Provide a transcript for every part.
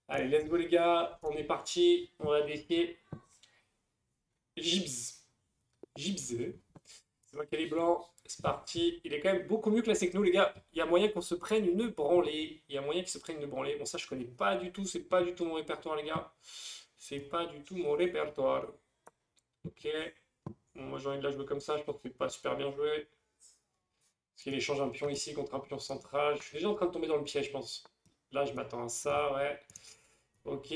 Allez, let's go les gars, on est parti, on va défier Gibbs. Gibbs, c'est moi qui ai les blancs, c'est parti. Il est quand même beaucoup mieux classé que nous les gars. Il y a moyen qu'on se prenne une branlée. Il y a moyen qu'il se prenne une branlée. Bon ça je connais pas du tout, c'est pas du tout mon répertoire les gars. C'est pas du tout mon répertoire. Ok, bon, moi j'ai envie de la jouer comme ça, je pense que c'est pas super bien joué. Parce qu'il échange un pion ici contre un pion central. Je suis déjà en train de tomber dans le piège je pense. Là je m'attends à ça, ouais. Ok,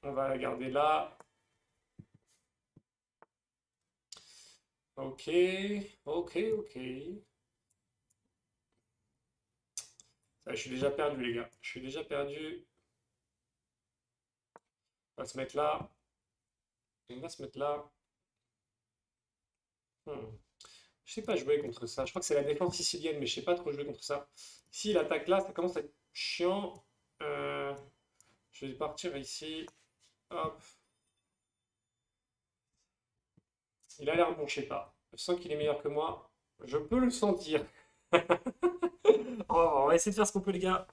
on va la garder là. Ok, ok, ok. Ça, je suis déjà perdu, les gars. Je suis déjà perdu. On va se mettre là. On va se mettre là. Hmm. Je sais pas jouer contre ça. Je crois que c'est la défense sicilienne, mais je sais pas trop jouer contre ça. S'il attaque là, ça commence à être chiant. Euh, je vais partir ici. Hop. Il a l'air bon, je sais pas. Je sens qu'il est meilleur que moi. Je peux le sentir. Oh, on va essayer de faire ce qu'on peut, les gars.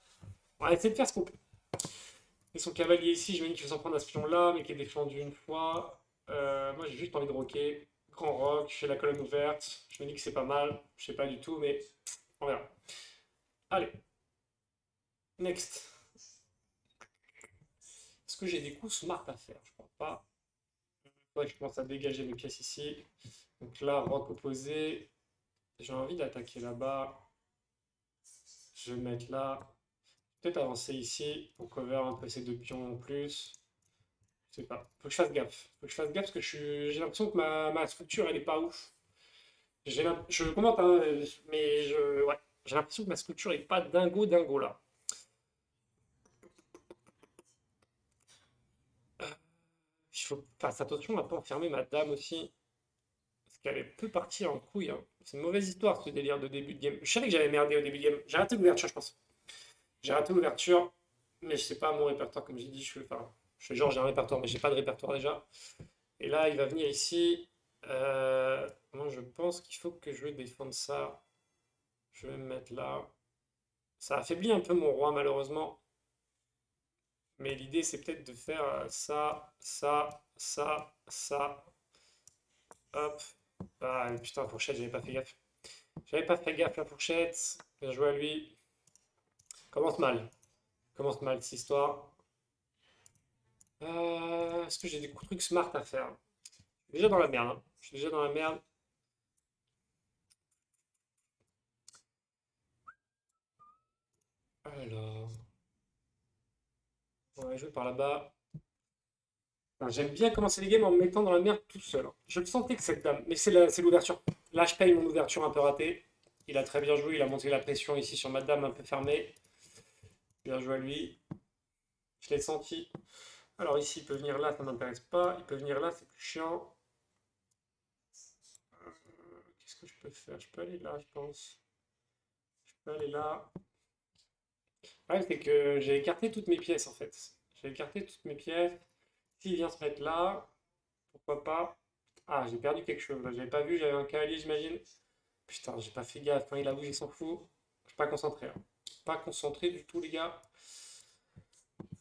On va essayer de faire ce qu'on peut. Et son cavalier ici, je me dis qu'il veut s'en prendre à ce pion-là, mais qui est défendu une fois. Moi, j'ai juste envie de roquer. Grand rock, je fais la colonne ouverte. Je me dis que c'est pas mal. Je sais pas du tout, mais on verra. Allez, next. Est-ce que j'ai des coups smart à faire? Je crois pas. Ouais, je commence à dégager mes pièces ici. Donc là, rock opposé. J'ai envie d'attaquer là-bas. Je vais me mettre là. Peut-être avancer ici pour cover un peu ces deux pions en plus. Je sais pas. Faut que je fasse gaffe. Faut que je fasse gaffe parce que j'ai l'impression que ma structure, elle est pas ouf. Je commente, hein, mais ouais, j'ai l'impression que ma structure est pas dingo dingo là. Il faut faire attention à pas enfermer ma dame aussi, parce qu'elle peut partir en couille, hein. C'est une mauvaise histoire ce délire de début de game. Je savais que j'avais merdé au début de game. J'ai raté l'ouverture, je pense. J'ai raté l'ouverture, mais je sais pas mon répertoire, comme j'ai dit. Je fais genre j'ai un répertoire, mais j'ai pas de répertoire déjà. Et là, il va venir ici. Moi, je pense qu'il faut que je défende ça. Je vais me mettre là. Ça affaiblit un peu mon roi, malheureusement. Mais l'idée, c'est peut-être de faire ça, ça, ça, ça. Hop. Ah, putain, fourchette, j'avais pas fait gaffe. J'avais pas fait gaffe, la fourchette. Bien joué à lui. Commence mal. Commence mal, cette histoire. Est-ce que j'ai des trucs smart à faire? Je suis déjà dans la merde, hein. Je suis déjà dans la merde. Alors, on va jouer par là-bas. Enfin, j'aime bien commencer les games en me mettant dans la merde tout seul, hein. Je le sentais que cette dame, mais c'est l'ouverture. Là, je paye mon ouverture un peu ratée. Il a très bien joué, il a monté la pression ici sur ma dame un peu fermée. Bien joué à lui. Je l'ai senti. Alors ici, il peut venir là, ça ne m'intéresse pas. Il peut venir là, c'est plus chiant. Qu'est-ce que je peux faire? Je peux aller là, je pense. Je peux aller là. Ouais, c'est que j'ai écarté toutes mes pièces en fait. J'ai écarté toutes mes pièces. S'il vient se mettre là, pourquoi pas? Ah, j'ai perdu quelque chose là. J'avais pas vu, j'avais un cavalier, j'imagine. Putain, j'ai pas fait gaffe. Quand il a bougé, il s'en fout. Je suis pas concentré, hein. Pas concentré du tout, les gars.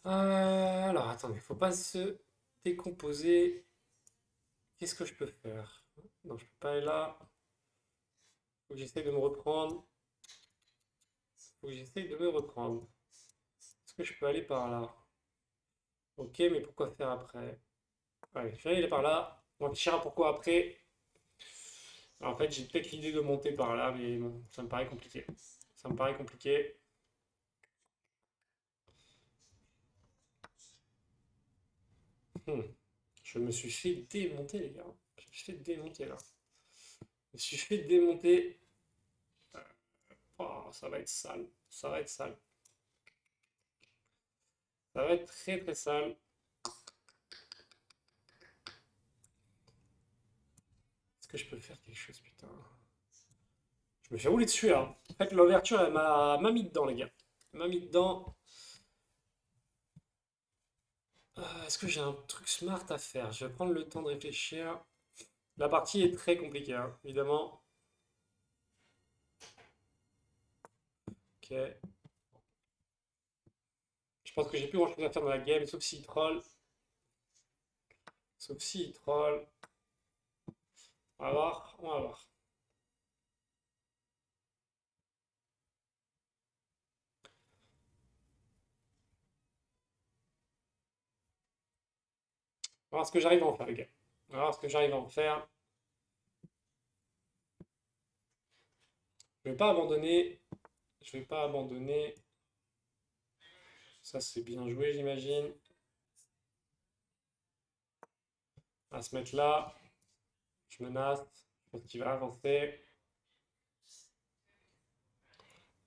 Alors, attendez, faut pas se décomposer. Qu'est-ce que je peux faire? Non, je peux pas aller là. Faut que j'essaye de me reprendre. Faut que j'essaye de me reprendre. Est-ce que je peux aller par là? Ok, mais pourquoi faire après? Allez, je vais aller par là. On réfléchira pourquoi après. Alors, en fait, j'ai peut-être l'idée de monter par là, mais bon, ça me paraît compliqué. Ça me paraît compliqué. Hmm. Je me suis fait démonter, les gars. Je me suis fait démonter là. Je me suis fait démonter. Oh, ça va être sale. Ça va être sale. Ça va être très très sale. Est-ce que je peux faire quelque chose, putain? Je me fais rouler dessus là. En fait, l'ouverture, elle m'a mis dedans, les gars. Elle m'a mis dedans. Est-ce que j'ai un truc smart à faire? Je vais prendre le temps de réfléchir. La partie est très compliquée, hein, évidemment. Ok. pense que j'ai plus grand chose à faire dans la game, sauf s'il troll. Sauf s'il troll. On va voir, on va voir. On va voir ce que j'arrive à en faire, les gars. On va voir ce que j'arrive à en faire. Je vais pas abandonner. Je vais pas abandonner. Ça, c'est bien joué, j'imagine. On va se mettre là. Je menace. Je pense qu'il va avancer.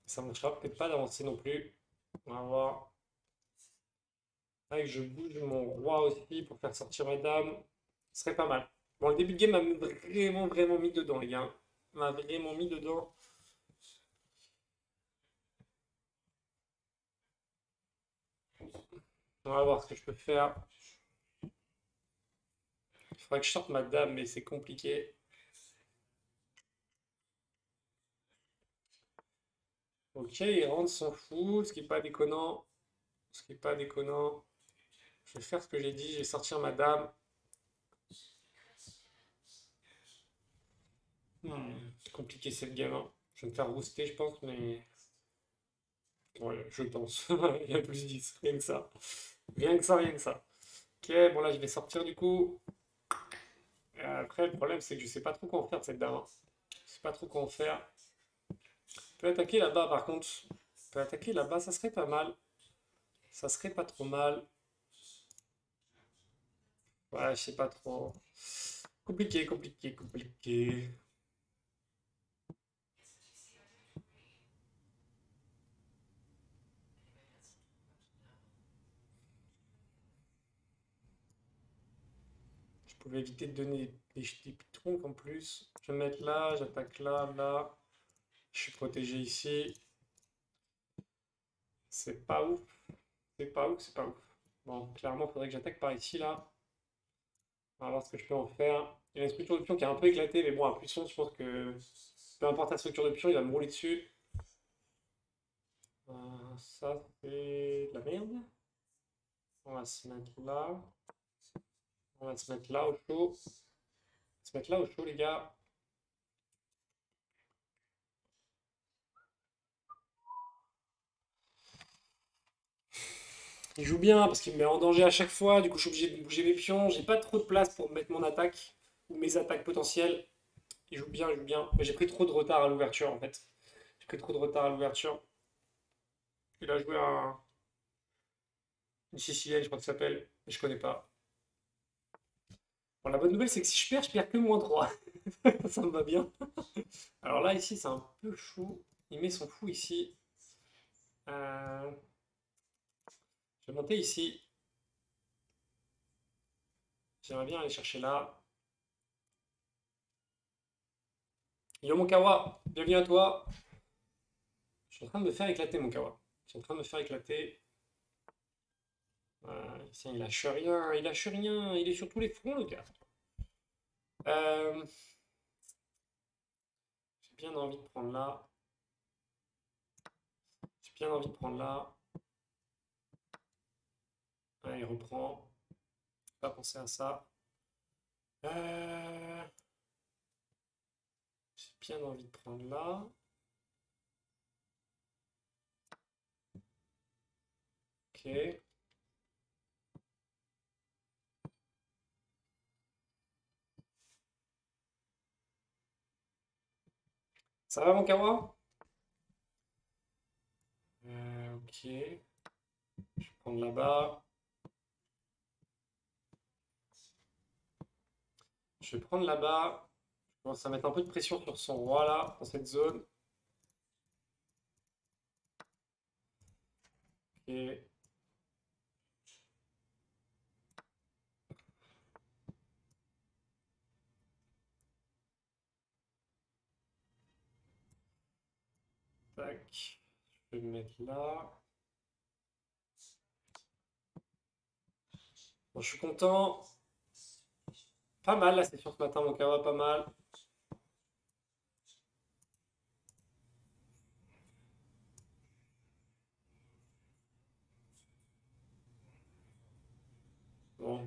Ça ne marchera peut-être pas d'avancer non plus. On va voir. Ah, et je bouge mon roi aussi pour faire sortir ma dame. Ce serait pas mal. Bon, le début de game m'a vraiment, vraiment mis dedans, les gars. M'a vraiment mis dedans. On va voir ce que je peux faire. Il faudrait que je sorte ma dame, mais c'est compliqué. Ok, il rentre son fou, ce qui est pas déconnant. Ce qui est pas déconnant. Je vais faire ce que j'ai dit, je vais sortir ma dame. C'est compliqué cette game, hein. Je vais me faire rouster, je pense, mais. Ouais, je pense. Il y a plus 10, rien que ça. Rien que ça, rien que ça. Ok, bon là je vais sortir du coup. Après, le problème c'est que je sais pas trop quoi en faire de cette dame, hein. Je sais pas trop quoi en faire. Je peux attaquer là-bas par contre. Je peux attaquer là-bas, ça serait pas mal. Ça serait pas trop mal. Ouais, je sais pas trop. Compliqué, compliqué, compliqué. Je pouvais éviter de donner des pitons en plus. Je vais me mettre là, j'attaque là, là. Je suis protégé ici. C'est pas ouf. C'est pas ouf, c'est pas ouf. Bon, clairement, il faudrait que j'attaque par ici, là. On va voir ce que je peux en faire. Il y a une structure de pion qui est un peu éclatée, mais bon, à puissance, je pense que peu importe la structure de pion, il va me rouler dessus. Ça, c'est de la merde. On va se mettre là. On va se mettre là au chaud. On va se mettre là au chaud, les gars. Il joue bien parce qu'il me met en danger à chaque fois. Du coup, je suis obligé de bouger mes pions. J'ai pas trop de place pour mettre mon attaque ou mes attaques potentielles. Il joue bien, il joue bien. Mais j'ai pris trop de retard à l'ouverture en fait. J'ai pris trop de retard à l'ouverture. Il a joué une Sicilienne, je crois que ça s'appelle. Mais je connais pas. Bon, la bonne nouvelle, c'est que si je perds que -3. Ça me va bien. Alors là, ici, c'est un peu chaud. Il met son fou ici. Euh, Je vais monter ici. J'aimerais bien aller chercher là. Yo, mon Kawa, bienvenue à toi. Je suis en train de me faire éclater, mon Kawa. Je suis en train de me faire éclater. Tiens, il lâche rien, il lâche rien. Il est sur tous les fronts, le gars. Euh, j'ai bien envie de prendre là. J'ai bien envie de prendre là. Ah, il reprend. Pas penser à ça. Euh, j'ai bien envie de prendre là. Ok. Ça va, mon Kawa? Ok. Je vais prendre là-bas. Je vais prendre là-bas. Je commence à mettre un peu de pression sur son roi là, dans cette zone. Ok. Tac. Je vais me mettre là. Bon, je suis content. Pas mal la session ce matin, mon Kawa, pas mal. Bon,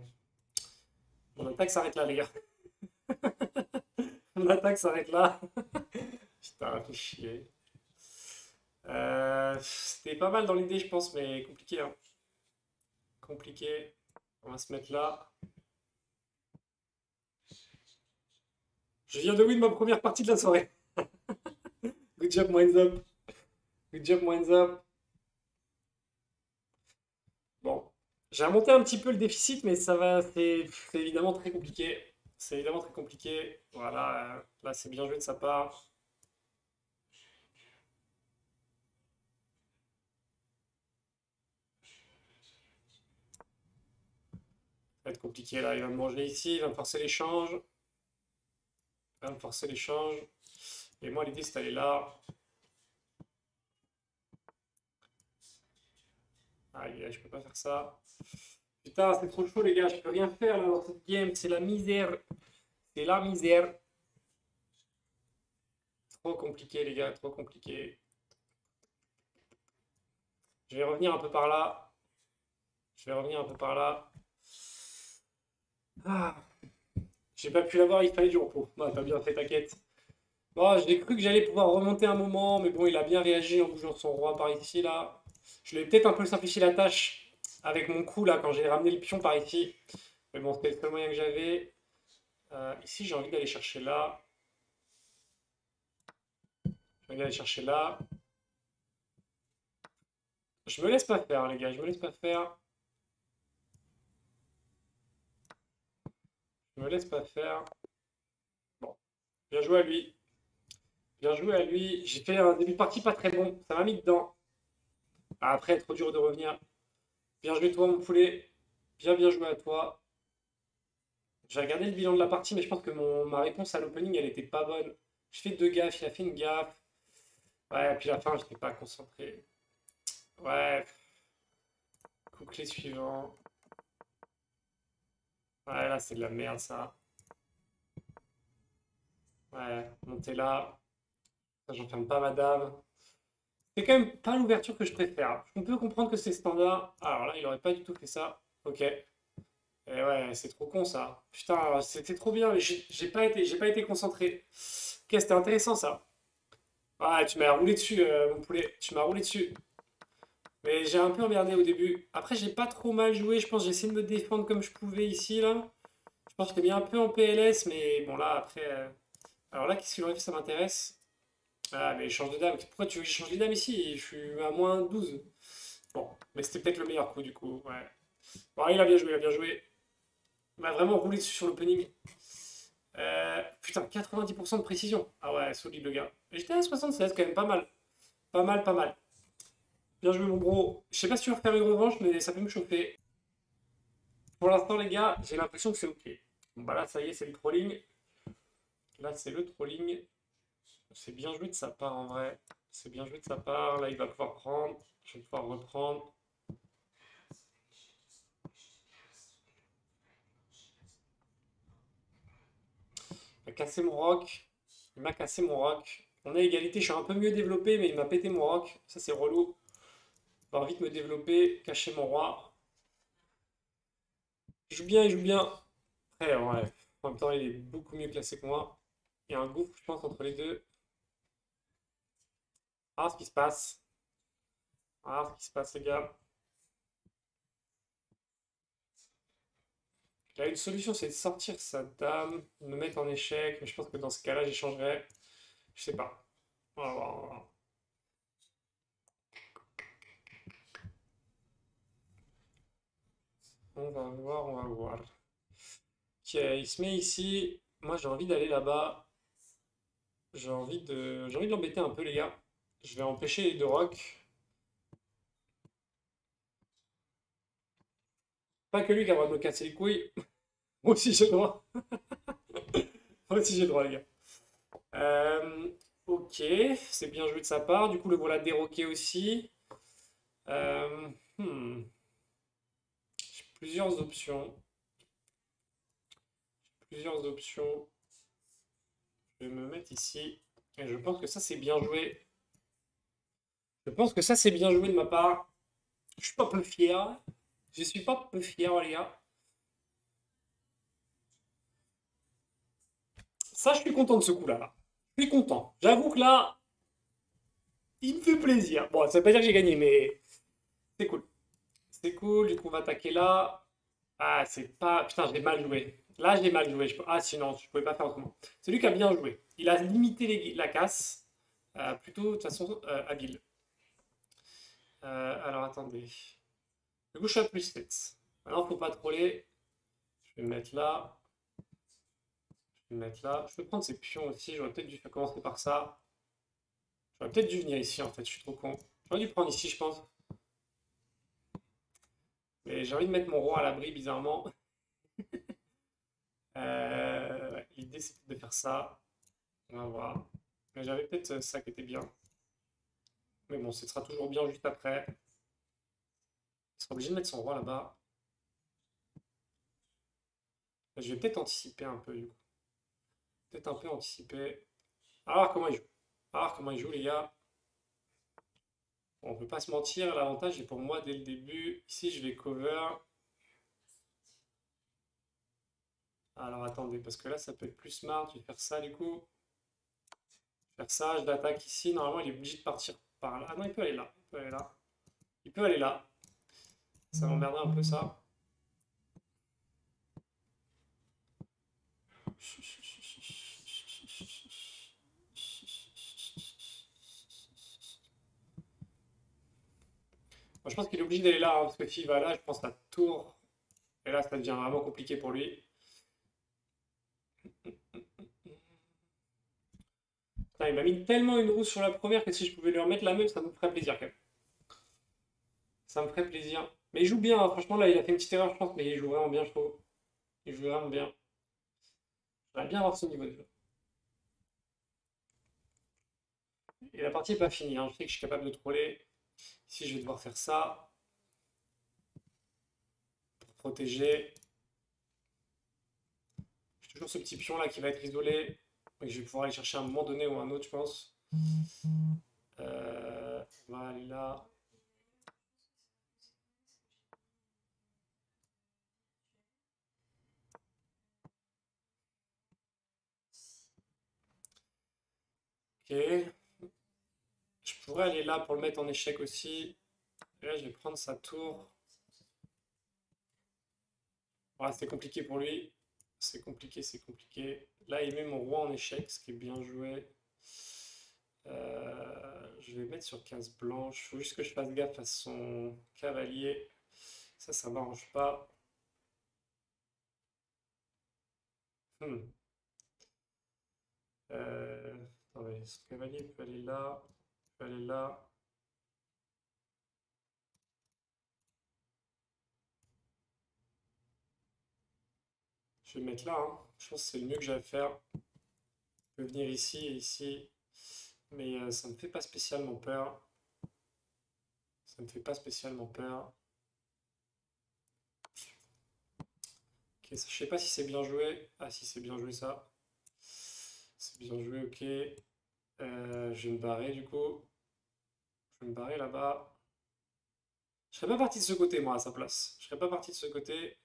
mon attaque s'arrête là, les gars. Mon attaque s'arrête là. Putain, fait chier. C'était pas mal dans l'idée, je pense, mais compliqué, hein. Compliqué. On va se mettre là. Je viens de win ma première partie de la soirée. Good job, Winds Up. Good job, Winds Up. Bon, j'ai remonté un petit peu le déficit, mais ça va, c'est évidemment très compliqué. C'est évidemment très compliqué. Voilà, là c'est bien joué de sa part. Ça va être compliqué là, il va me manger ici, il va me forcer l'échange. Il va me forcer l'échange. Et moi l'idée c'est d'aller là. Aïe, aïe, je peux pas faire ça. Putain, c'est trop chaud les gars, je peux rien faire là dans cette game, c'est la misère. C'est la misère. Trop compliqué les gars, trop compliqué. Je vais revenir un peu par là. Je vais revenir un peu par là. Ah, j'ai pas pu l'avoir, il fallait du repos. Bah, t'as bien fait ta quête. Bon, j'ai cru que j'allais pouvoir remonter un moment, mais bon, il a bien réagi en bougeant son roi par ici, là. Je lui ai peut-être un peu simplifié la tâche avec mon coup, là, quand j'ai ramené le pion par ici. Mais bon, c'était le seul moyen que j'avais. Ici, j'ai envie d'aller chercher là. J'ai envie d'aller chercher là. Je me laisse pas faire, les gars, je me laisse pas faire. Je me laisse pas faire. Bon, bien joué à lui. Bien joué à lui. J'ai fait un début de partie pas très bon. Ça m'a mis dedans. Après, trop dur de revenir. Bien joué toi, mon poulet. Bien, bien joué à toi. J'ai regardé le bilan de la partie, mais je pense que ma réponse à l'opening, elle était pas bonne. Je fais deux gaffes, il a fait une gaffe. Ouais, puis la fin, je n'étais pas concentré. Ouais, coup clé suivant. Ouais, là, c'est de la merde, ça. Ouais, monter là. Ça, j'enferme pas madame. C'est quand même pas l'ouverture que je préfère. On peut comprendre que c'est standard. Alors là, il aurait pas du tout fait ça. Ok. Et ouais, c'est trop con, ça. Putain, c'était trop bien, mais j'ai pas été concentré. Ok, c'était intéressant, ça. Ah, tu m'as roulé dessus, mon poulet. Tu m'as roulé dessus. Mais j'ai un peu emmerdé au début. Après, j'ai pas trop mal joué. Je pense que j'ai essayé de me défendre comme je pouvais ici, là. Je pense que j'étais bien un peu en PLS, mais bon, là, après. Alors là, qu'est-ce qu'il aurait fait? Ça m'intéresse. Ah, mais change de dame. Pourquoi tu veux que je change de dame ici? Je suis à moins 12. Bon, mais c'était peut-être le meilleur coup, du coup. Ouais. Bon, il a bien joué, il a bien joué. Il m'a vraiment roulé dessus sur l'opening. Putain, 90% de précision. Ah ouais, solide, le gars. J'étais à 76, quand même, pas mal. Pas mal, pas mal. Bien joué, mon gros. Je sais pas si tu veux refaire une revanche, mais ça peut me chauffer. Pour l'instant, les gars, j'ai l'impression que c'est OK. Bon, bah là, ça y est, c'est le trolling. Là, c'est le trolling. C'est bien joué de sa part, en vrai. C'est bien joué de sa part. Là, il va pouvoir prendre. Je vais pouvoir reprendre. Il m'a cassé mon roc. Il m'a cassé mon roc. On a égalité. Je suis un peu mieux développé, mais il m'a pété mon roc. Ça, c'est relou. Il va vite me développer. Cacher mon roi. Il joue bien, il joue bien. Après, ouais. En même temps, il est beaucoup mieux classé que moi. Il y a un gouffre, je pense, entre les deux. Ah, ce qui se passe. Ah, ce qui se passe, les gars. Il a une solution, c'est de sortir sa dame, de me mettre en échec. Mais je pense que dans ce cas-là, j'échangerais. Je sais pas. On va voir, on va voir. On va voir, on va voir. Ok, il se met ici. Moi, j'ai envie d'aller là-bas. J'ai envie de l'embêter un peu, les gars. Je vais empêcher les deux rocs. Pas que lui qui a le droit de me casser les couilles. Moi aussi, j'ai le droit. Moi aussi, j'ai le droit, les gars. Ok, c'est bien joué de sa part. Du coup, le voilà déroqué aussi. Euh, hmm, J'ai plusieurs options. Plusieurs options. Je vais me mettre ici. Et je pense que ça, c'est bien joué. Je pense que ça, c'est bien joué de ma part. Je suis pas peu fier. Je suis pas peu fier, les gars. Ça, je suis content de ce coup-là. Là. Je suis content. J'avoue que là, il me fait plaisir. Bon, ça veut pas dire que j'ai gagné, mais c'est cool. C'est cool, du coup, on va attaquer là. Ah, c'est pas... Putain, j'ai mal joué. Là, j'ai mal joué. Ah, sinon, je pouvais pas faire autrement. C'est lui qui a bien joué. Il a limité la casse. Plutôt, de toute façon, habile. Alors, attendez. Du coup, je suis à plus 7. Maintenant, faut pas troller. Je vais me mettre là. Je vais me mettre là. Je peux prendre ces pions aussi. J'aurais peut-être dû commencer par ça. J'aurais peut-être dû venir ici, en fait. Je suis trop con. J'aurais dû prendre ici, je pense. Mais j'ai envie de mettre mon roi à l'abri, bizarrement. Ouais, l'idée, c'est de faire ça. On va voir. Mais j'avais peut-être ça qui était bien. Mais bon, ce sera toujours bien juste après. Il sera obligé de mettre son roi là-bas. Je vais peut-être anticiper un peu, du coup. Peut-être un peu anticiper. Alors, comment il joue. Alors, comment il joue, les gars. Bon, on peut pas se mentir. L'avantage est pour moi dès le début. Ici, je vais cover. Alors, attendez, parce que là, ça peut être plus smart. Je vais faire ça, du coup. Faire ça, je l'attaque ici. Normalement, il est obligé de partir par là. Ah non, il peut aller là. Il peut aller là. Il peut aller là. Ça m'emmerderait un peu, ça. Moi, je pense qu'il est obligé d'aller là, hein, parce que s'il va là, je pense la tour. Et là, ça devient vraiment compliqué pour lui. Putain, il m'a mis tellement une rousse sur la première que si je pouvais lui remettre la même, ça me ferait plaisir quand même. Ça me ferait plaisir. Mais il joue bien, hein. Franchement, là, il a fait une petite erreur, je pense, mais il joue vraiment bien, je trouve. Il joue vraiment bien. J'aimerais bien avoir ce niveau déjà. Et la partie n'est pas finie, hein. Je sais que je suis capable de troller. Ici, je vais devoir faire ça pour protéger. J'ai toujours ce petit pion là qui va être isolé. Donc je vais pouvoir aller chercher à un moment donné ou un autre, je pense. On va aller là. Ok. Je pourrais aller là pour le mettre en échec aussi. Et là, je vais prendre sa tour. Voilà, c'est compliqué pour lui. C'est compliqué, c'est compliqué. Là, il met mon roi en échec, ce qui est bien joué. Je vais mettre sur case blanche. Il faut juste que je fasse gaffe à son cavalier. Ça m'arrange pas. Hmm. Euh, Attendez, son cavalier peut aller là. Peut aller là. Je vais le mettre là, hein. Je pense que c'est le mieux que j'ai à faire. Je peux venir ici et ici. Mais ça me fait pas spécialement peur. Ça me fait pas spécialement peur. Ok, je sais pas si c'est bien joué. Ah si, c'est bien joué ça. C'est bien joué, ok. Je vais me barrer du coup. Je vais me barrer là-bas. Je serais pas parti de ce côté, moi, à sa place. Je serais pas parti de ce côté.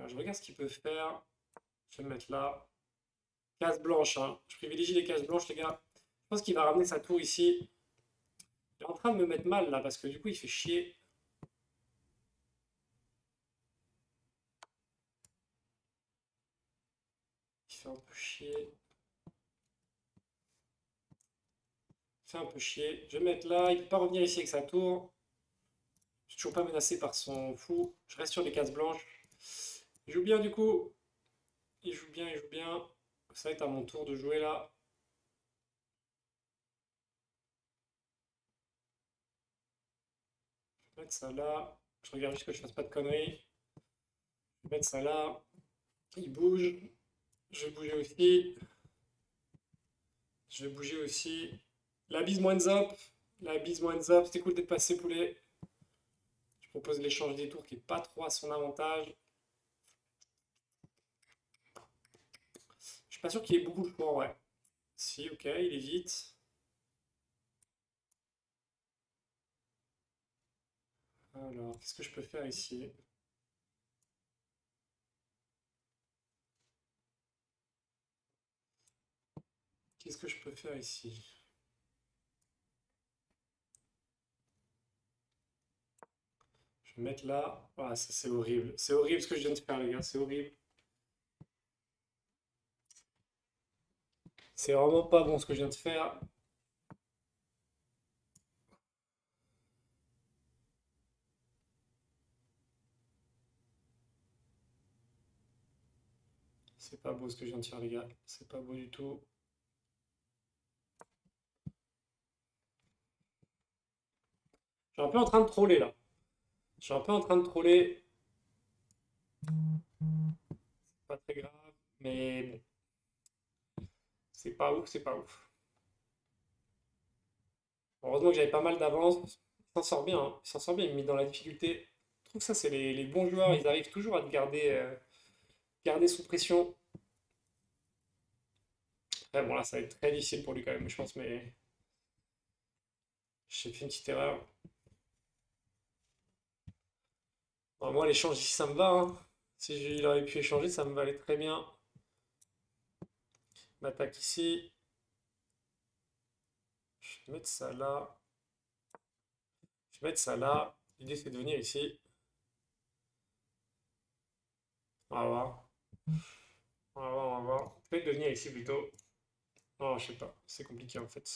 Je regarde ce qu'il peut faire. Je vais me mettre là. Case blanche, hein. Je privilégie les cases blanches, les gars. Je pense qu'il va ramener sa tour ici. Il est en train de me mettre mal, là, parce que du coup, il fait chier. Il fait un peu chier. Il fait un peu chier. Je vais me mettre là. Il peut pas revenir ici avec sa tour. Je suis toujours pas menacé par son fou. Je reste sur les cases blanches. Il joue bien, du coup. Il joue bien, il joue bien. Ça va être à mon tour de jouer, là. Je vais mettre ça là. Je regarde juste que je fasse pas de conneries. Je vais mettre ça là. Il bouge. Je vais bouger aussi. Je vais bouger aussi. La bise moins zop. La bise moins zop. C'était cool d'être passé, poulet. Je propose l'échange des tours qui est pas trop à son avantage. Je suis pas sûr qu'il ait beaucoup de choix, ouais. Si, ok, il est vite. Alors, qu'est-ce que je peux faire ici? Qu'est-ce que je peux faire ici? Je vais me mettre là. Ah, ça c'est horrible. C'est horrible ce que je viens de faire, les gars. C'est horrible. C'est vraiment pas bon ce que je viens de faire. C'est pas beau ce que je viens de faire, les gars. C'est pas beau du tout. Je suis un peu en train de troller là. Je suis un peu en train de troller. Pas très grave. Mais bon, c'est pas ouf, c'est pas ouf. Heureusement que j'avais pas mal d'avance. Il s'en sort bien, hein. Il s'en sort bien. Il me met dans la difficulté. Je trouve que ça, c'est les bons joueurs. Ils arrivent toujours à te garder sous pression. Ouais, bon, là, ça va être très difficile pour lui quand même, je pense. Mais j'ai fait une petite erreur. Bon, moi, l'échange ici, ça me va, hein. Si il aurait pu échanger, ça me valait très bien. M'attaque ici. Je vais mettre ça là. Je vais mettre ça là. L'idée, c'est de venir ici. On va voir. On va voir, on va voir. Peut-être de venir ici plutôt. Non, je sais pas. C'est compliqué en fait.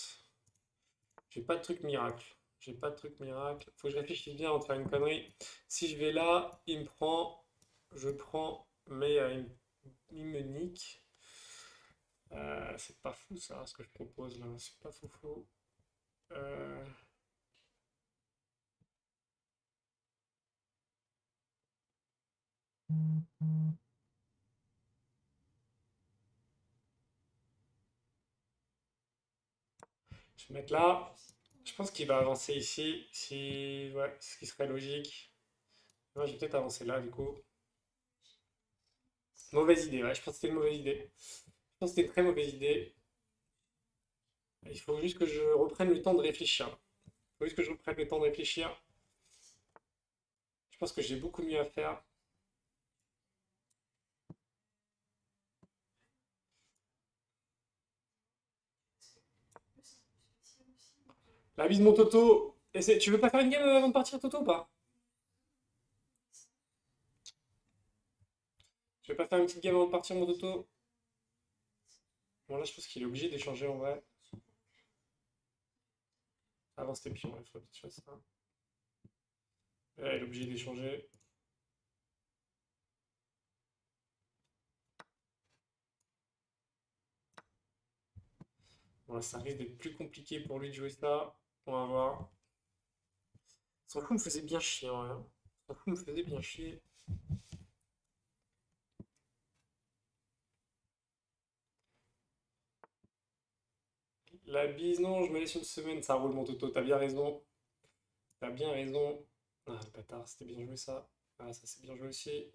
J'ai pas de truc miracle. J'ai pas de truc miracle. Faut que je réfléchisse bien avant de faire une connerie. Si je vais là, il me prend. Je prends. Mais il me nique. C'est pas fou ça, ce que je propose là. C'est pas fou fou. Euh, je vais mettre là. Je pense qu'il va avancer ici. Si... Ouais, ce qui serait logique. Moi, je vais peut-être avancer là du coup. Mauvaise idée, ouais. Je pense que c'était une mauvaise idée. Je pense que c'était une très mauvaise idée. Il faut juste que je reprenne le temps de réfléchir. Il faut juste que je reprenne le temps de réfléchir. Je pense que j'ai beaucoup mieux à faire. La bise, mon Toto. Tu veux pas faire une game avant de partir, Toto, ou pas? Tu veux pas faire une petite game avant de partir, mon Toto? Bon, là, je pense qu'il est obligé d'échanger en vrai. Avance tes pions, il faut que tu fasses ça. Là, il est obligé d'échanger. Bon, là, ça risque d'être plus compliqué pour lui de jouer ça. On va voir. Son coup me faisait bien chier, en vrai, hein. Son coup me faisait bien chier. La bise, non, je me laisse une semaine, ça roule, mon Toto. T'as bien raison. T'as bien raison. Ah, le bâtard, c'était bien joué ça. Ah, ça c'est bien joué aussi.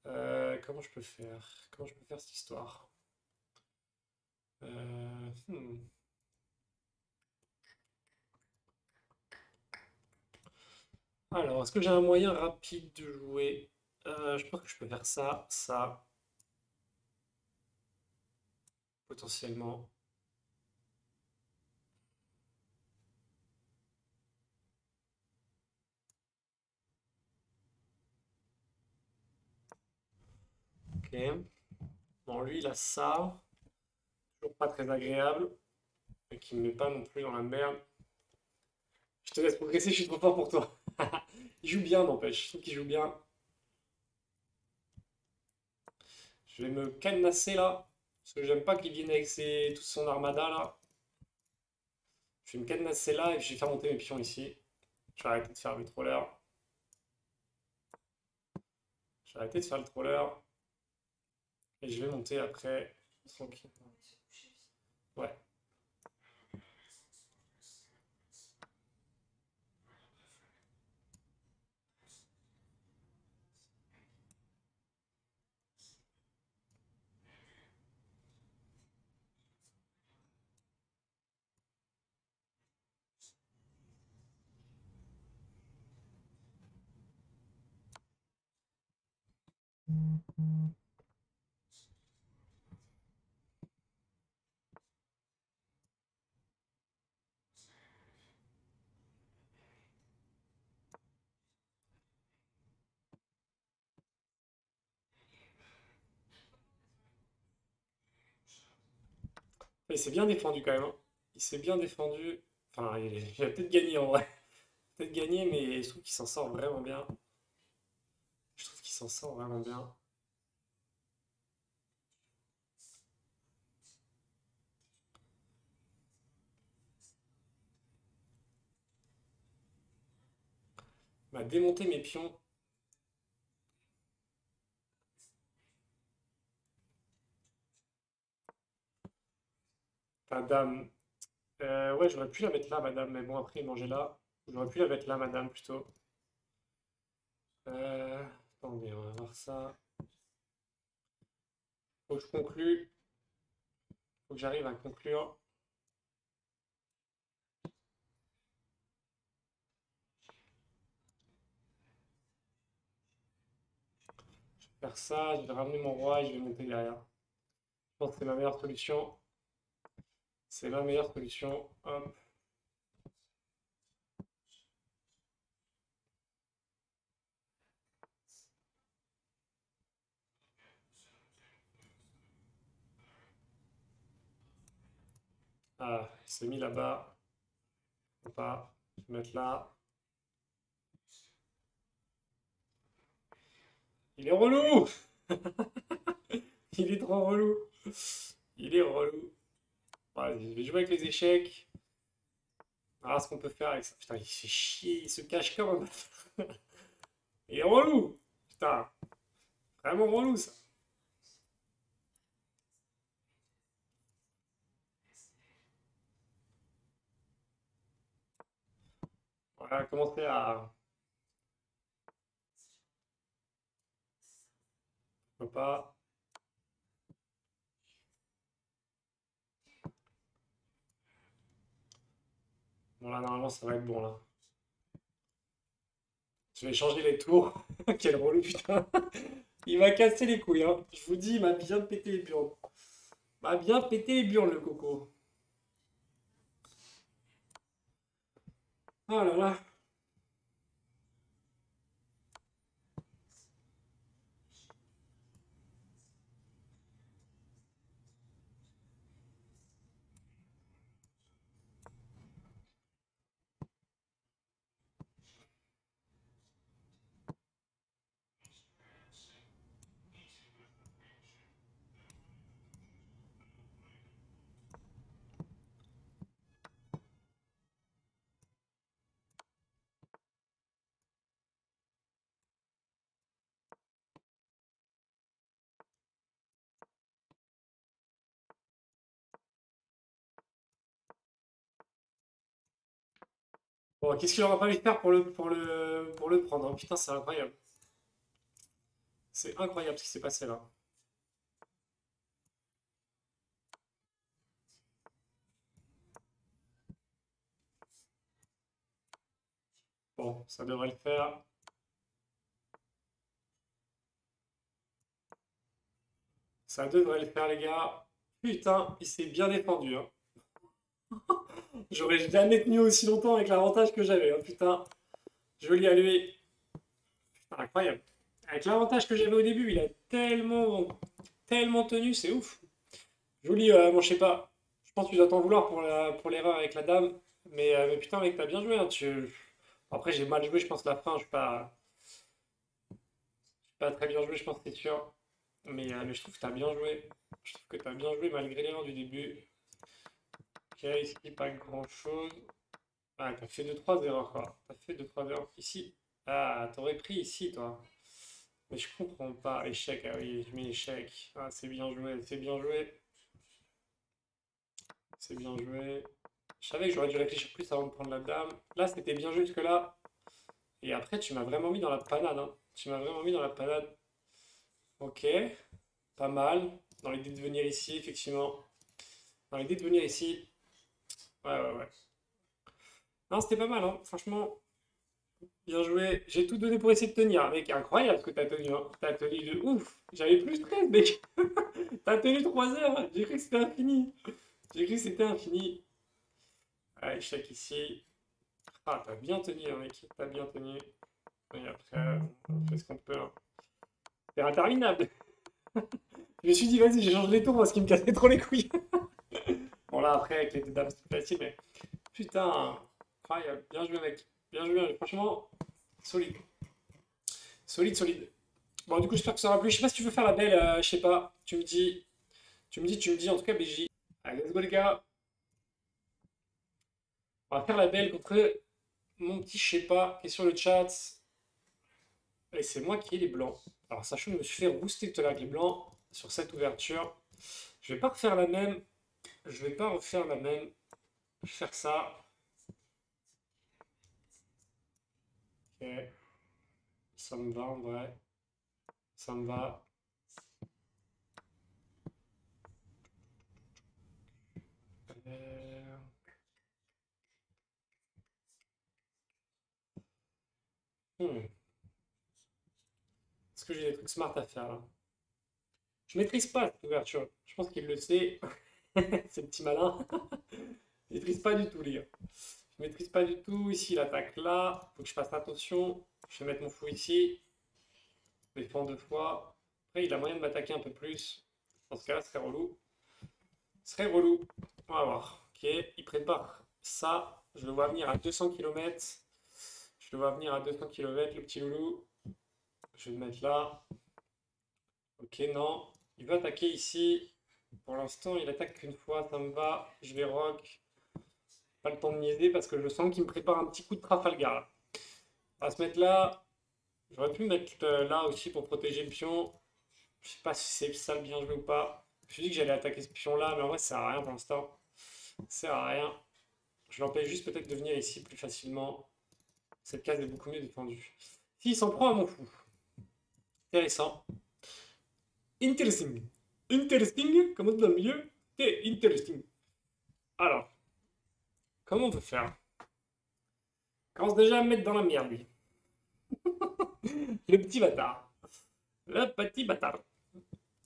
Comment je peux faire? Comment je peux faire cette histoire? Hmm. Alors, est-ce que j'ai un moyen rapide de jouer? Je pense que je peux faire ça, potentiellement. Ok. Bon, lui, il a ça. Toujours pas très agréable. Et qui me met pas non plus dans la merde. Je te laisse progresser, je suis trop fort pour toi. Il joue bien, n'empêche. Je trouve qu'il joue bien. Je vais me cadenasser là. Parce que j'aime pas qu'il vienne avec toute son armada là. Je vais me cadenasser là et puis je vais faire monter mes pions ici. Je vais arrêter de faire le troller. Je vais arrêter de faire le troller. Et je vais monter après. Tranquillement. Ouais. Il s'est bien défendu quand même, hein. Il s'est bien défendu. Enfin, il a peut-être gagné en vrai. Peut-être gagné, mais je trouve qu'il s'en sort vraiment bien. Je trouve qu'il s'en sort vraiment bien. Il m'a démonté mes pions. Ta dame. Ouais, j'aurais pu la mettre là, madame, mais bon, après, il mangeait là. J'aurais pu la mettre là, madame, plutôt. Attendez, on va voir ça. Faut que je conclue. Faut que j'arrive à conclure. Je vais faire ça, je vais ramener mon roi et je vais monter derrière. Je pense que c'est ma meilleure solution. C'est ma meilleure solution. Hop. Ah, il s'est mis là-bas. Faut pas. Je vais mettre là. Il est relou! Il est trop relou. Il est relou. Ouais, je vais jouer avec les échecs. Ah, ce qu'on peut faire avec ça. Putain, il fait chier, il se cache comme un bâtard. Il est relou. Putain, vraiment relou ça. On va commencer à. Faut pas. Bon, là, normalement, ça va être bon là. Je vais changer les tours. Quel relou, putain. Il m'a cassé les couilles, hein. Je vous dis, il m'a bien pété les burnes. Il m'a bien pété les burnes, le coco. Oh là là. Bon, qu'est-ce qu'il aura pas fallu faire pour le prendre, hein. Putain, c'est incroyable. C'est incroyable ce qui s'est passé là. Bon, ça devrait le faire. Ça devrait le faire, les gars. Putain, il s'est bien défendu, hein. J'aurais jamais tenu aussi longtemps avec l'avantage que j'avais, hein. Putain, joli à lui. Putain, incroyable. Avec l'avantage que j'avais au début, il a tellement tenu, c'est ouf. Joli, bon, je sais pas. Je pense que tu dois t'en vouloir pour l'erreur avec la dame. Mais putain, mec, t'as bien joué, hein. Après, j'ai mal joué, je pense, la fin. Je suis pas très bien joué, je pense, c'est sûr. Mais je trouve que t'as bien joué. Je trouve que t'as bien joué malgré l'erreur du début. Ok, ici, pas grand-chose. Ah, t'as fait deux trois erreurs, quoi. T'as fait deux trois erreurs. Ici. Ah, t'aurais pris ici, toi. Mais je comprends pas. Échec, ah oui, je mets échec. Ah, c'est bien joué, c'est bien joué. C'est bien joué. Je savais que j'aurais dû réfléchir plus avant de prendre la dame. Là, c'était bien joué jusque-là. Et après, tu m'as vraiment mis dans la panade, hein. Tu m'as vraiment mis dans la panade. Ok, pas mal. Dans l'idée de venir ici, effectivement. Dans l'idée de venir ici. Ouais, ouais, ouais. Non, c'était pas mal, hein. Franchement, bien joué. J'ai tout donné pour essayer de tenir, mec. Incroyable ce que t'as tenu, hein. T'as tenu de ouf. J'avais plus 13, mec. T'as tenu 3 heures. J'ai cru que c'était infini. J'ai cru que c'était infini. Allez, échec ici. Ah, t'as bien tenu, hein, mec. T'as bien tenu. Et après, on fait ce qu'on peut, hein. C'est interminable. Je me suis dit, vas-y, j'ai changé les tours parce qu'il me cassait trop les couilles. là, après, avec les deux dames, c'est plus facile, mais putain, incroyable. Bien joué, mec. Bien joué, franchement, solide. Solide, solide. Bon, du coup, j'espère que ça aura plu. Je sais pas si tu veux faire la belle, je sais pas. Tu me dis, en tout cas, BJ. Allez, let's go, les gars. On va faire la belle contre mon petit, je sais pas, qui est sur le chat. Et c'est moi qui ai les blancs. Alors, sachant que je me suis fait rouster tout à l'heure avec les blancs sur cette ouverture. Je vais pas refaire la même. Je vais pas refaire la même. Je vais faire ça. Ok. Ça me va en vrai. Ça me va. Euh, hmm. Est-ce que j'ai des trucs smart à faire là? Je maîtrise pas cette ouverture. Je pense qu'il le sait. C'est le petit malin. Je maîtrise pas du tout, les gars. Je maîtrise pas du tout. Ici, il attaque là. Faut que je fasse attention. Je vais mettre mon fou ici. Je défends deux fois. Après, il a moyen de m'attaquer un peu plus. Dans ce cas-là, ce serait relou. Ce serait relou. On va voir. Ok, il prépare ça. Je le vois venir à 200 km. Je le vois venir à 200 km, le petit loulou. Je vais le mettre là. Ok, non. Il va attaquer ici. Pour l'instant, il attaque qu'une fois. Ça me va. Je vais rock. Pas le temps de niaiser parce que je sens qu'il me prépare un petit coup de Trafalgar là. On va se mettre là. J'aurais pu mettre là aussi pour protéger le pion. Je sais pas si c'est ça le bien joué ou pas. Je me suis dit que j'allais attaquer ce pion là, mais en vrai ça sert à rien pour l'instant. Ça sert à rien. Je l'empêche juste peut-être de venir ici plus facilement. Cette case est beaucoup mieux défendue. Si, il s'en prend à mon fou. Intéressant. Interesting. Interesting, comme on dit dans le milieu. C'est interesting. Alors, comment on peut faire? Commence déjà à me mettre dans la merde, lui. Le petit bâtard. Le petit bâtard.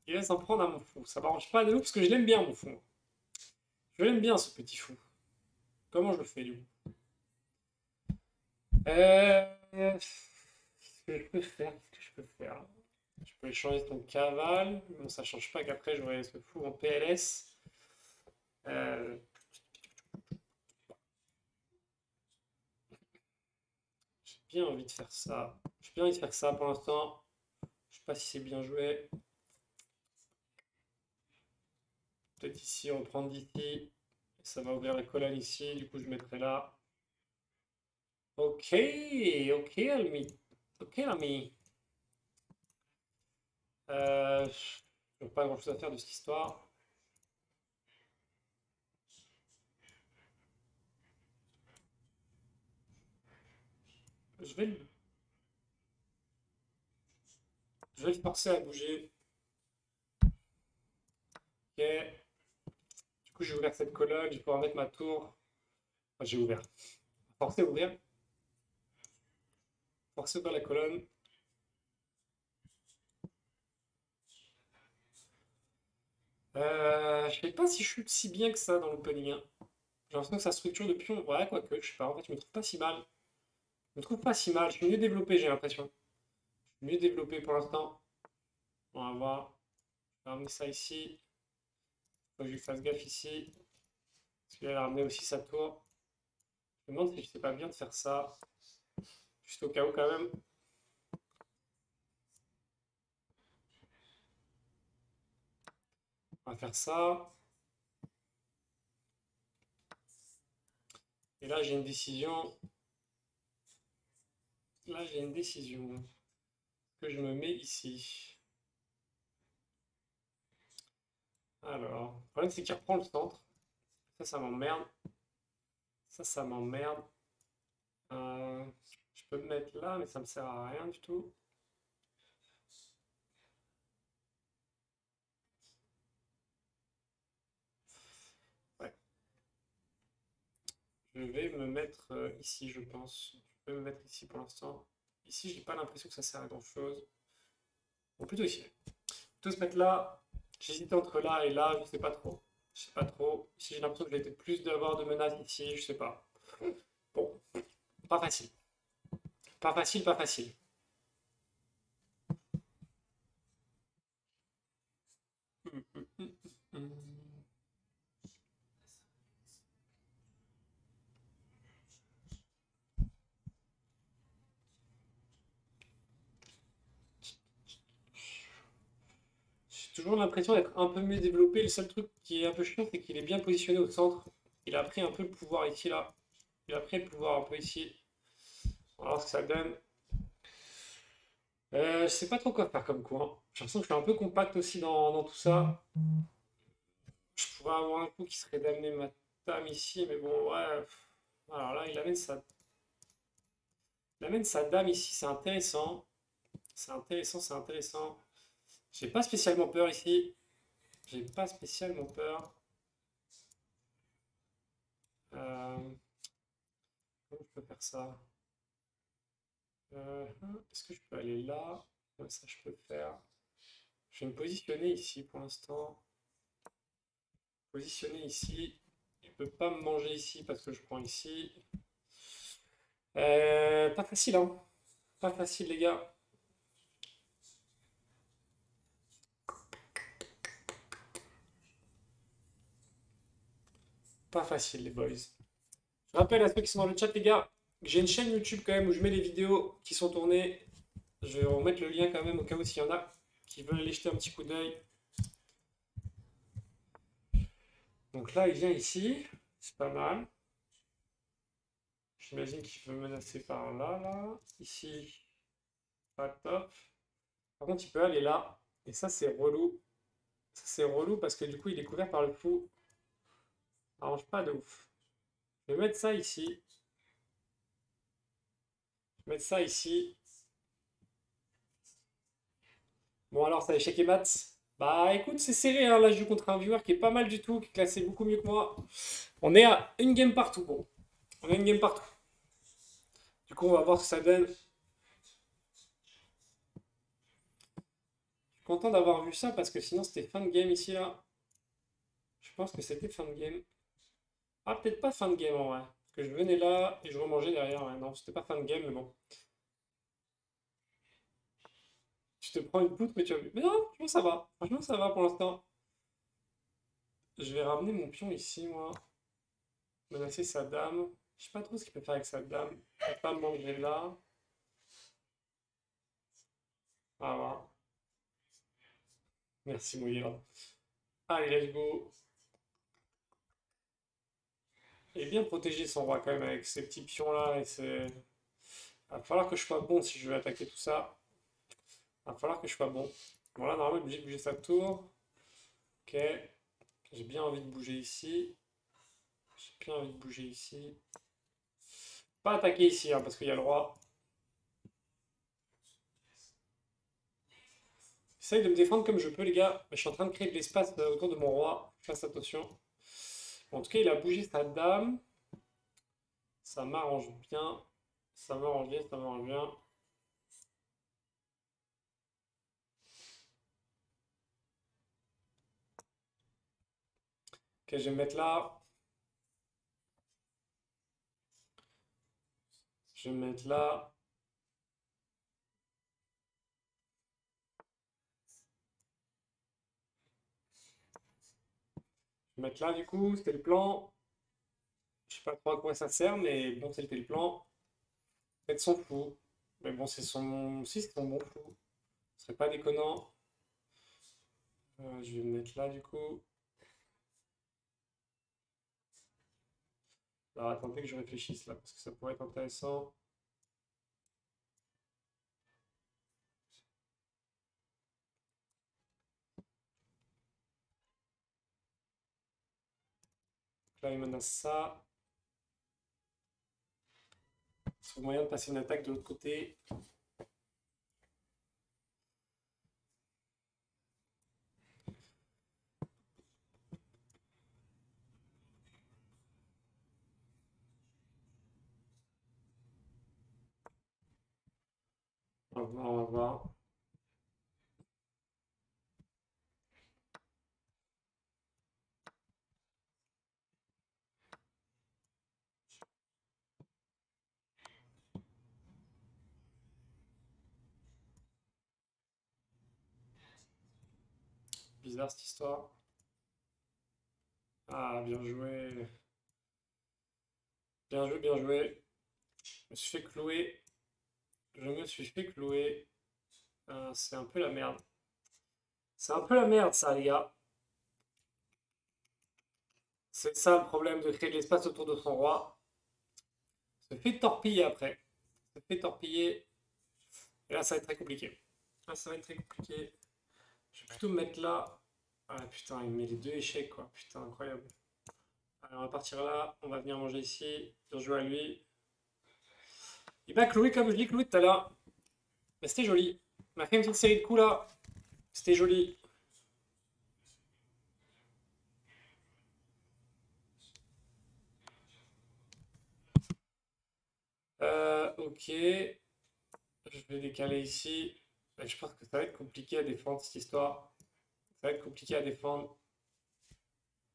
Il va s'en prendre à mon fou. Ça m'arrange pas de ouf parce que je l'aime bien, mon fou. Je l'aime bien, ce petit fou. Comment je le fais, du coup? Qu'est-ce que je peux faire? Qu'est-ce que je peux faire? Je peux échanger son cavale. Bon, ça change pas qu'après j'aurai ce fou en PLS. Euh, j'ai bien envie de faire ça. J'ai bien envie de faire ça pour l'instant. Je sais pas si c'est bien joué. Peut-être ici, on prend d'ici. Ça va ouvrir la colonne ici. Du coup, je mettrai là. Ok, ok, ami. Ok, ami. Je n'ai pas grand-chose à faire de cette histoire. Je vais le, je vais le forcer à bouger. Ok. Du coup, j'ai ouvert cette colonne. Je vais pouvoir mettre ma tour. Enfin, j'ai ouvert. Forcer à ouvrir. Forcer à ouvrir la colonne. Je sais pas si je suis si bien que ça dans l'opening, hein. J'ai l'impression que sa structure de pion, ouais, quoique, je sais pas, en fait, je me trouve pas si mal. Je me trouve pas si mal, je suis mieux développé, j'ai l'impression. Je suis mieux développé pour l'instant. On va voir. Je vais ramener ça ici. Faut que je lui fasse gaffe ici. Parce qu'il a ramené aussi sa tour. Je me demande si je sais pas bien de faire ça. Juste au cas où, quand même. On va faire ça. Et là, j'ai une décision. Là, j'ai une décision que je me mets ici. Alors, le problème, c'est qu'il reprend le centre. Ça m'emmerde. Ça m'emmerde. Euh, je peux me mettre là, mais ça me sert à rien du tout. Ouais. Je vais me mettre ici, je pense. Je vais me mettre ici pour l'instant. Ici, j'ai pas l'impression que ça sert à grand chose. Bon, plutôt ici. Plutôt se mettre là. J'hésite entre là et là, je sais pas trop. Je sais pas trop. Ici, j'ai l'impression que j'ai peut-être plus d'avoir de menaces ici, je sais pas. Bon, pas facile. Pas facile, pas facile. Hum, hum, hum, hum. toujours l'impression d'être un peu mieux développé. Le seul truc qui est un peu chiant, c'est qu'il est bien positionné au centre. Il a pris un peu le pouvoir ici, là. Il a pris le pouvoir un peu ici. On va voir ce que ça donne. Je sais pas trop quoi faire comme coup, hein. J'ai l'impression que je suis un peu compact aussi dans tout ça. Je pourrais avoir un coup qui serait d'amener ma dame ici, mais bon, ouais. Alors là, il amène sa dame ici, c'est intéressant. C'est intéressant, c'est intéressant. J'ai pas spécialement peur ici. J'ai pas spécialement peur. Euh, Comment je peux faire ça? Euh, Est-ce que je peux aller là? Ouais, ça, je peux le faire. Je vais me positionner ici pour l'instant. Positionner ici. Il peut pas me manger ici parce que je prends ici. Pas facile, hein. Pas facile, les gars. Pas facile, les boys. Je rappelle à ceux qui sont dans le chat, les gars, que j'ai une chaîne YouTube quand même où je mets les vidéos qui sont tournées. Je vais remettre le lien quand même au cas où s'il y en a qui veulent aller jeter un petit coup d'œil. Donc là, il vient ici. C'est pas mal. J'imagine qu'il peut menacer par là, là. Ici, pas top. Par contre, il peut aller là. Et ça, c'est relou. Ça, c'est relou parce que du coup, il est couvert par le fou. Ça arrange pas de ouf. Je vais mettre ça ici. Je vais mettre ça ici. Bon, alors, ça échec et maths. Bah, écoute, c'est serré, hein. Là, je joue contre un viewer qui est pas mal du tout, qui est classé beaucoup mieux que moi. On est à une game partout. Bon, on a une game partout. Du coup, on va voir ce que ça donne. Je suis content d'avoir vu ça parce que sinon, c'était fin de game ici, là. Je pense que c'était fin de game. Ah, peut-être pas fin de game en vrai. Parce que je venais là et je remangeais derrière. Ouais. Non, c'était pas fin de game, mais bon. Tu te prends une poutre, mais tu as vu. Mais non, franchement, ça va. Franchement, ça va pour l'instant. Je vais ramener mon pion ici, moi. Menacer sa dame. Je sais pas trop ce qu'il peut faire avec sa dame. Il peut pas manger là. Ah, voilà. Merci, Mouillard. Allez, let's go. Il est bien protégé son roi quand même avec ces petits pions là. Et c'est. Va falloir que je sois bon si je veux attaquer tout ça. Va falloir que je sois bon. Voilà, normalement, il est obligé de bouger sa tour. Ok. J'ai bien envie de bouger ici. J'ai bien envie de bouger ici. Pas attaquer ici, hein, parce qu'il y a le roi. J'essaye de me défendre comme je peux, les gars. Mais je suis en train de créer de l'espace autour de mon roi. Fasse attention. Bon, en tout cas, il a bougé sa dame. Ça m'arrange bien. Ça m'arrange bien, ça m'arrange bien. Ok, je vais me mettre là. Je vais me mettre là. Je vais me mettre là, du coup. C'était le plan. Je sais pas trop à quoi ça sert, mais bon, c'était le plan. Faites son fou. Mais bon, c'est son. Si, c'est son bon fou. Ce serait pas déconnant. Je vais me mettre là, du coup. Alors, attendez que je réfléchisse là, parce que ça pourrait être intéressant. Là, il menace ça. C'est le moyen de passer une attaque de l'autre côté. On va voir, on va voir. Bizarre cette histoire. Ah, bien joué. Bien joué, bien joué. Je me suis fait clouer. Je me suis fait clouer. C'est un peu la merde. C'est un peu la merde, ça, les gars. C'est ça le problème de créer de l'espace autour de son roi. Se fait torpiller après. Se fait torpiller. Et là, ça va être très compliqué. Là, ça va être très compliqué. Je vais plutôt me mettre là. Ah putain, il met les deux échecs, quoi. Putain, incroyable. Allez, on va partir là. On va venir manger ici. Bien joué à lui. Il va clouer comme je l'ai cloué tout à l'heure. Mais c'était joli. On a fait une petite série de coups là. C'était joli. Ok. Je vais décaler ici. Je pense que ça va être compliqué à défendre cette histoire. Ça va être compliqué à défendre.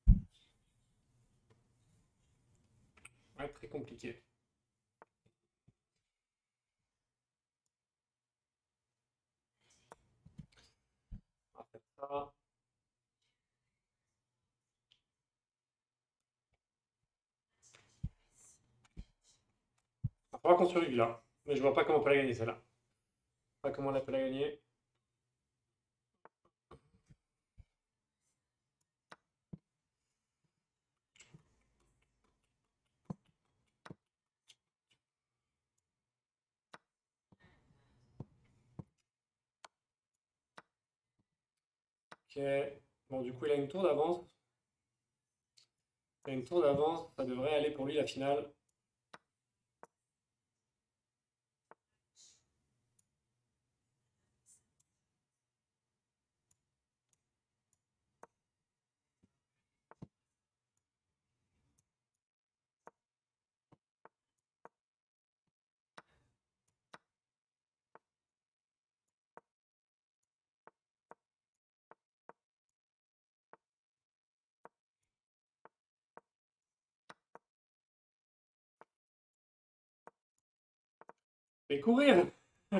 Ça va être très compliqué. On va faire ça. Il va falloir qu'on survive là. Mais je vois pas comment on peut la gagner celle-là. Pas comment on peut la gagner. Ok. Bon, du coup, il a une tour d'avance. Il a une tour d'avance. Ça devrait aller pour lui la finale. Et courir! Je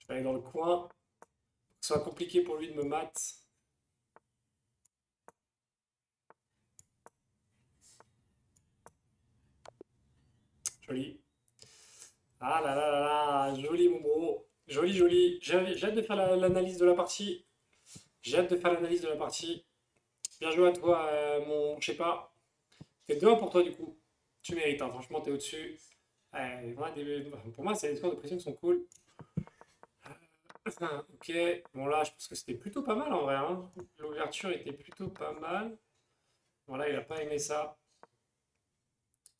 vais aller dans le coin. Que ce soit compliqué pour lui de me mat. Joli. Ah là là là là, joli mon bro. Joli, joli. J'ai hâte de faire l'analyse de la partie. J'ai hâte de faire l'analyse de la partie. Bien joué à toi, mon. Je sais pas. C'est 2-1 pour toi du coup. Tu mérites, hein. Franchement, t'es au-dessus. Pour moi, c'est les scores de pression qui sont cool. Ok. Bon, là, je pense que c'était plutôt pas mal en vrai, hein. L'ouverture était plutôt pas mal. Bon, là, il a pas aimé ça.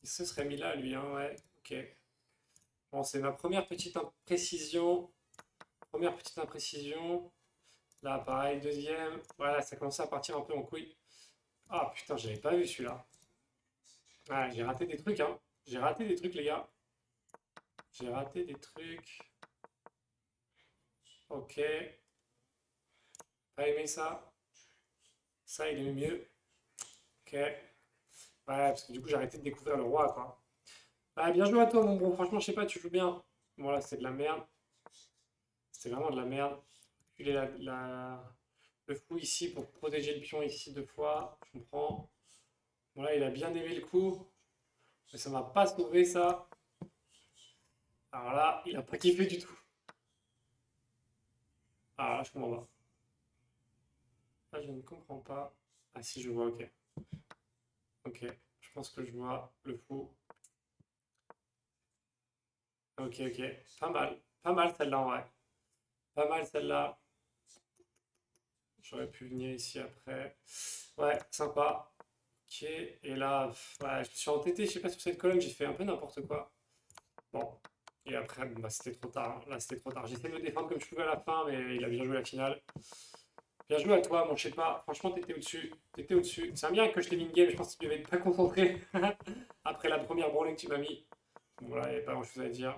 Il se serait mis là, lui, hein, ouais. Ok. Bon, c'est ma première petite imprécision. Première petite imprécision. Là, pareil, deuxième. Voilà, ça commence à partir un peu en couille. Ah putain, j'avais pas vu celui-là. Ah, j'ai raté des trucs, hein. J'ai raté des trucs, les gars. J'ai raté des trucs. Ok. Pas aimé ça. Ça, il aimait mieux. Ok. Ouais, parce que du coup, j'ai arrêté de découvrir le roi, quoi. Ah, bien joué à toi, mon bro. Franchement, je sais pas, tu joues bien. Voilà, c'est de la merde. C'est vraiment de la merde. Puis le fou ici pour protéger le pion ici deux fois. Je comprends. Bon, là, il a bien aimé le coup. Mais ça m'a pas sauvé, ça. Alors là, il a pas kiffé du tout. Ah, là, je comprends pas. Là, je ne comprends pas. Ah, si, je vois, ok. Ok, je pense que je vois le fou. Ok, ok. Pas mal. Pas mal celle-là, en vrai. Pas mal celle-là. J'aurais pu venir ici après. Ouais, sympa. Ok, et là, ouais, je me suis entêté, je sais pas, sur cette colonne, j'ai fait un peu n'importe quoi. Bon, et après, bon, bah, c'était trop tard, hein. Là, c'était trop tard. J'ai essayé de me défendre comme je pouvais à la fin, mais il a bien joué la finale. Bien joué à toi, mon je sais pas. Franchement, t'étais au-dessus. T'étais au-dessus. C'est un bien que je l'ai mis game, je pense que tu devais être pas concentré après la première branlée que tu m'as mis. Bon, là, il n'y avait pas grand-chose à dire.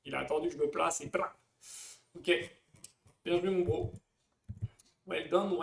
Il a attendu que je me place et blah. Ok, bien joué, mon bro. Well done,